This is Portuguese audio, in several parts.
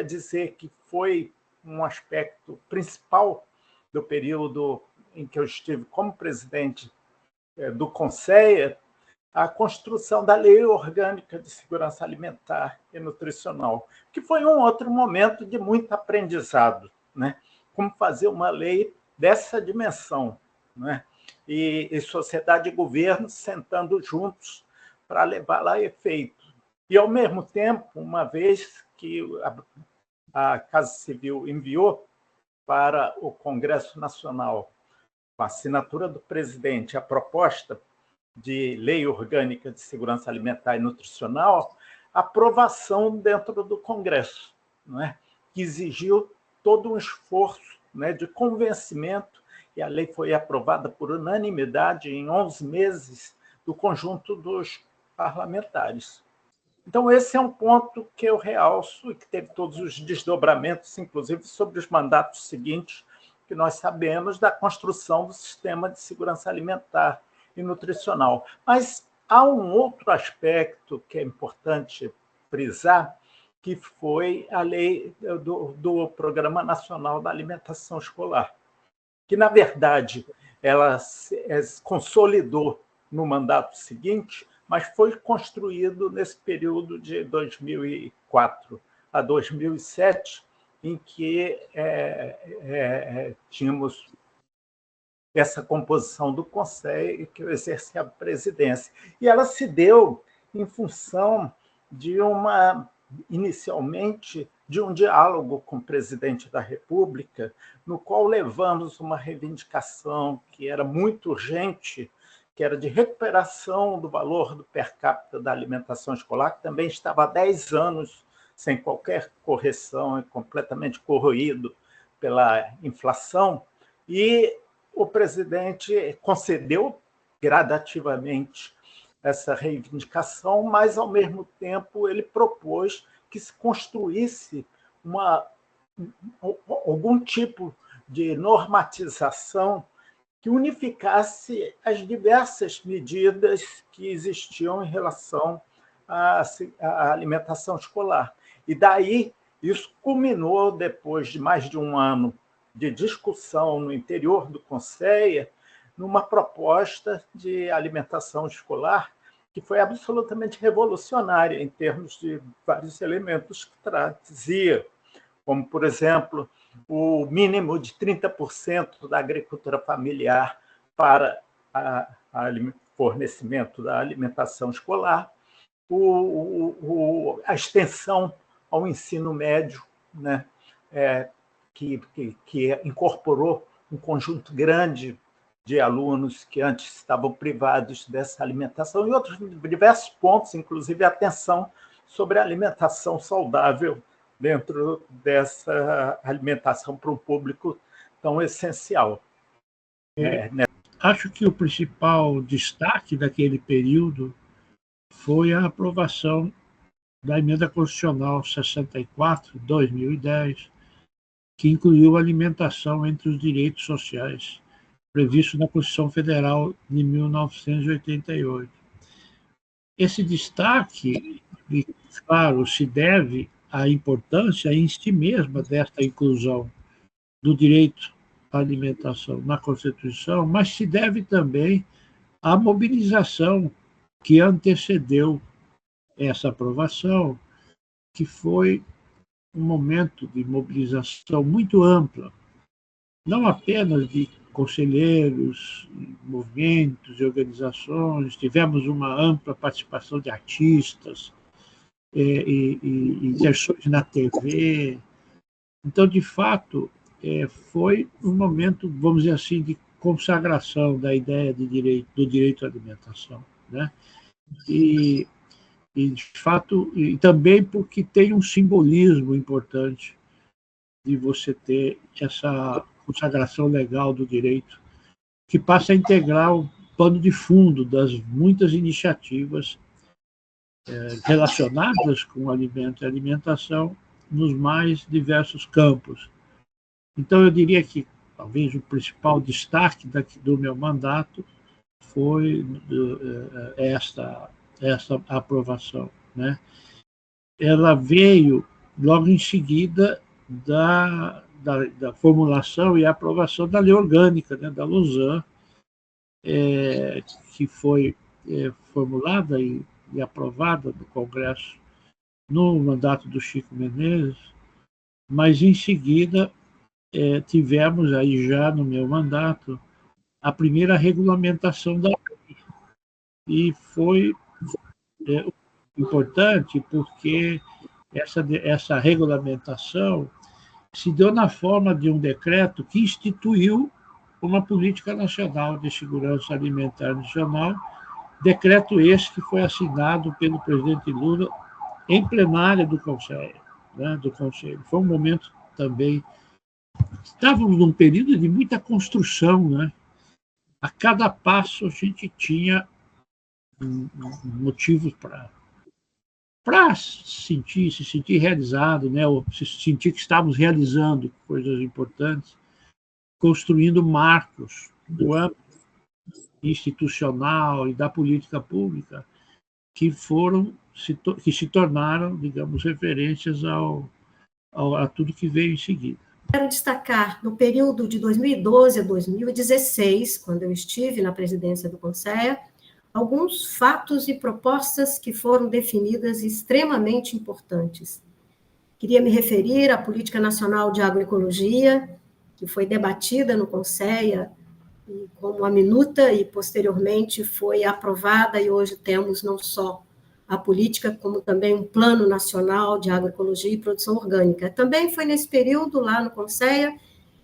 poderia dizer que foi um aspecto principal do período em que eu estive como presidente do Conselho, a construção da Lei Orgânica de Segurança Alimentar e Nutricional, que foi um outro momento de muito aprendizado, né? Como fazer uma lei dessa dimensão, né? E sociedade e governo sentando juntos para levá-la a efeito. E, ao mesmo tempo, uma vez que a Casa Civil enviou para o Congresso Nacional, com a assinatura do presidente, a proposta de Lei Orgânica de Segurança Alimentar e Nutricional, aprovação dentro do Congresso, não é? Que exigiu todo um esforço, né, de convencimento, e a lei foi aprovada por unanimidade em 11 meses do conjunto dos parlamentares. Então, esse é um ponto que eu realço e que teve todos os desdobramentos, inclusive sobre os mandatos seguintes, que nós sabemos da construção do sistema de segurança alimentar e nutricional. Mas há um outro aspecto que é importante frisar, que foi a lei do Programa Nacional da Alimentação Escolar, que, na verdade, ela se consolidou no mandato seguinte, mas foi construído nesse período de 2004 a 2007, em que tínhamos essa composição do Conselho, que eu exercia a presidência. E ela se deu em função de inicialmente, de um diálogo com o presidente da República, no qual levamos uma reivindicação que era muito urgente, que era de recuperação do valor do per capita da alimentação escolar, que também estava há 10 anos sem qualquer correção e completamente corroído pela inflação, e o presidente concedeu gradativamente essa reivindicação, mas, ao mesmo tempo, ele propôs que se construísse algum tipo de normatização que unificasse as diversas medidas que existiam em relação à alimentação escolar. E daí, isso culminou, depois de mais de um ano de discussão no interior do Conselho, numa proposta de alimentação escolar que foi absolutamente revolucionária em termos de vários elementos que trazia, como, por exemplo, o mínimo de 30% da agricultura familiar para o fornecimento da alimentação escolar, a extensão ao ensino médio, né, que incorporou um conjunto grande de alunos que antes estavam privados dessa alimentação, e outros diversos pontos, inclusive a atenção sobre a alimentação saudável dentro dessa alimentação para um público tão essencial. Acho que o principal destaque daquele período foi a aprovação da Emenda Constitucional 64/2010, que incluiu a alimentação entre os direitos sociais previsto na Constituição Federal de 1988. Esse destaque, claro, se deve à importância em si mesma desta inclusão do direito à alimentação na Constituição, mas se deve também à mobilização que antecedeu essa aprovação, que foi um momento de mobilização muito ampla, não apenas de conselheiros, movimentos e organizações, tivemos uma ampla participação de artistas e inserções na TV. Então, de fato, foi um momento, vamos dizer assim, de consagração da ideia do direito à alimentação, né? E de fato, e também porque tem um simbolismo importante de você ter essa consagração legal do direito, que passa a integrar o pano de fundo das muitas iniciativas relacionadas com o alimento e alimentação nos mais diversos campos. Então, eu diria que talvez o principal destaque do meu mandato foi esta aprovação, né? Ela veio logo em seguida da formulação e aprovação da lei orgânica, né, da Lausanne, que foi formulada e aprovada no Congresso no mandato do Chico Menezes, mas em seguida tivemos aí já no meu mandato a primeira regulamentação da lei, e foi importante porque essa regulamentação se deu na forma de um decreto que instituiu uma política nacional de segurança alimentar nacional, decreto esse que foi assinado pelo presidente Lula em plenária do Conselho, né, do Conselho. Foi um momento também, estávamos num período de muita construção, né? A cada passo a gente tinha motivos para se sentir realizado, né, ou se sentir que estávamos realizando coisas importantes, construindo marcos do âmbito institucional e da política pública que se tornaram, digamos, referências a tudo que veio em seguida. Quero destacar, no período de 2012 a 2016, quando eu estive na presidência do Conselho, alguns fatos e propostas que foram definidas extremamente importantes. Queria me referir à Política Nacional de Agroecologia, que foi debatida no Conselho como a minuta e, posteriormente, foi aprovada, e hoje temos não só a política, como também um Plano Nacional de Agroecologia e Produção Orgânica. Também foi nesse período, lá no Conselho,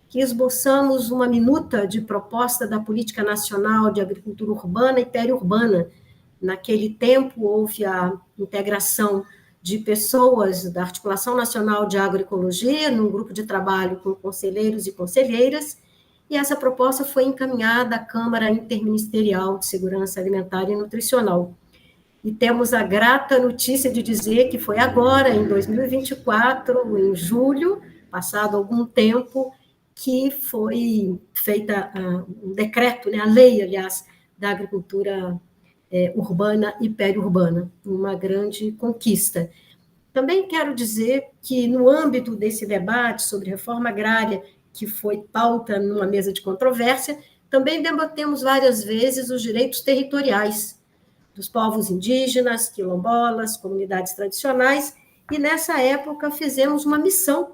que esboçamos uma minuta de proposta da Política Nacional de Agricultura Urbana e Periurbana. Naquele tempo, houve a integração de pessoas da Articulação Nacional de Agroecologia, num grupo de trabalho com conselheiros e conselheiras, e essa proposta foi encaminhada à Câmara Interministerial de Segurança Alimentar e Nutricional. E temos a grata notícia de dizer que foi agora, em 2024, em julho, passado algum tempo, que foi feita um decreto, né, a lei, aliás, da agricultura urbana e periurbana, uma grande conquista. Também quero dizer que, no âmbito desse debate sobre reforma agrária, que foi pauta numa mesa de controvérsia, também debatemos várias vezes os direitos territoriais dos povos indígenas, quilombolas, comunidades tradicionais, e nessa época fizemos uma missão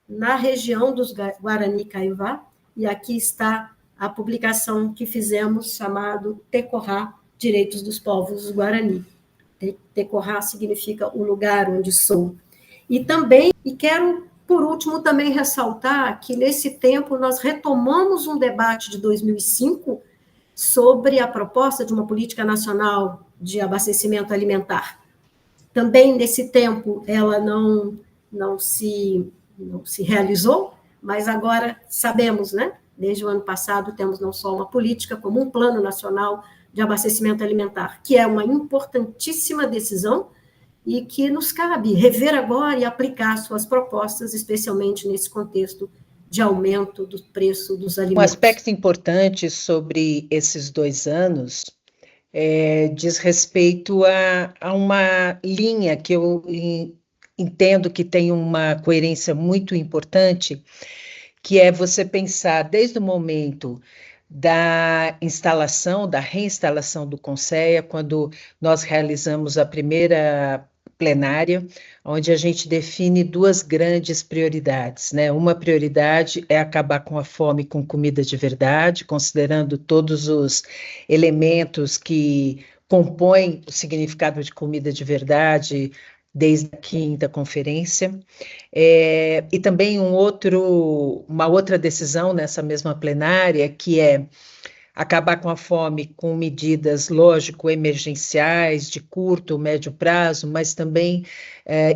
na região dos Guarani Kaiowá, e aqui está a publicação que fizemos, chamado Tecorá, Direitos dos Povos Guarani. Tecorá significa o lugar onde sou. E quero, por último, também ressaltar que, nesse tempo, nós retomamos um debate de 2005 sobre a proposta de uma política nacional de abastecimento alimentar. Também, nesse tempo, ela não se realizou, mas agora sabemos, né? Desde o ano passado, temos não só uma política, como um plano nacional de abastecimento alimentar, que é uma importantíssima decisão e que nos cabe rever agora e aplicar suas propostas, especialmente nesse contexto de aumento do preço dos alimentos. Um aspecto importante sobre esses 2 anos diz respeito a uma linha que eu entendo que tem uma coerência muito importante, que é você pensar desde o momento da instalação, da reinstalação do Conselho, quando nós realizamos a primeira plenária, onde a gente define 2 grandes prioridades, né? Uma prioridade é acabar com a fome com comida de verdade, considerando todos os elementos que compõem o significado de comida de verdade, desde a 5ª conferência, e também uma outra decisão nessa mesma plenária, que é acabar com a fome com medidas, lógico, emergenciais, de curto ou médio prazo, mas também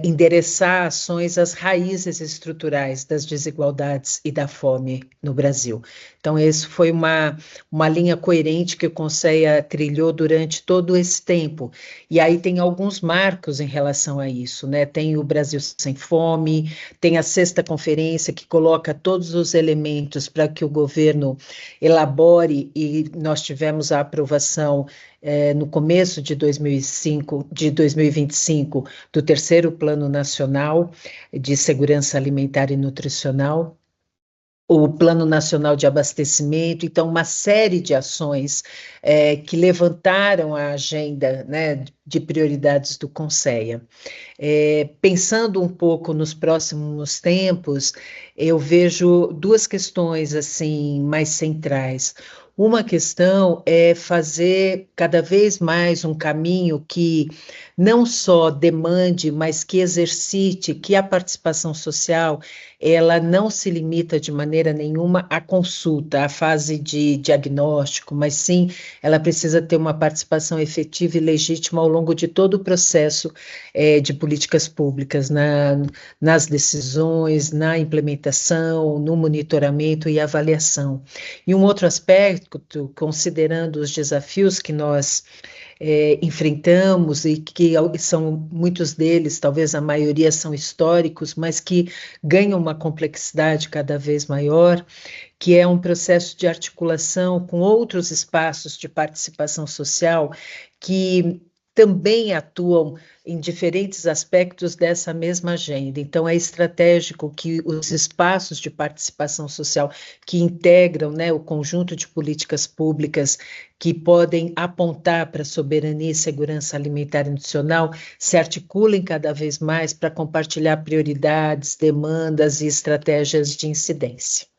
endereçar ações às raízes estruturais das desigualdades e da fome no Brasil. Então, essa foi uma linha coerente que o Conselho trilhou durante todo esse tempo. E aí tem alguns marcos em relação a isso, né? Tem o Brasil Sem Fome, tem a 6ª conferência, que coloca todos os elementos para que o governo elabore e e nós tivemos a aprovação no começo de 2025 do terceiro Plano Nacional de Segurança Alimentar e Nutricional, o Plano Nacional de Abastecimento, então uma série de ações que levantaram a agenda, né, de prioridades do Conceia. Pensando um pouco nos próximos tempos, eu vejo duas questões assim mais centrais. Uma questão é fazer cada vez mais um caminho que não só demande, mas que exercite, que a participação social, ela não se limita de maneira nenhuma à consulta, à fase de diagnóstico, mas sim, ela precisa ter uma participação efetiva e legítima ao longo de todo o processo de políticas públicas, nas decisões, na implementação, no monitoramento e avaliação. E um outro aspecto, considerando os desafios que nós enfrentamos e que são muitos deles, talvez a maioria são históricos, mas que ganham uma complexidade cada vez maior, que é um processo de articulação com outros espaços de participação social que também atuam em diferentes aspectos dessa mesma agenda. Então, é estratégico que os espaços de participação social que integram, né, o conjunto de políticas públicas que podem apontar para a soberania e segurança alimentar e nutricional se articulem cada vez mais para compartilhar prioridades, demandas e estratégias de incidência.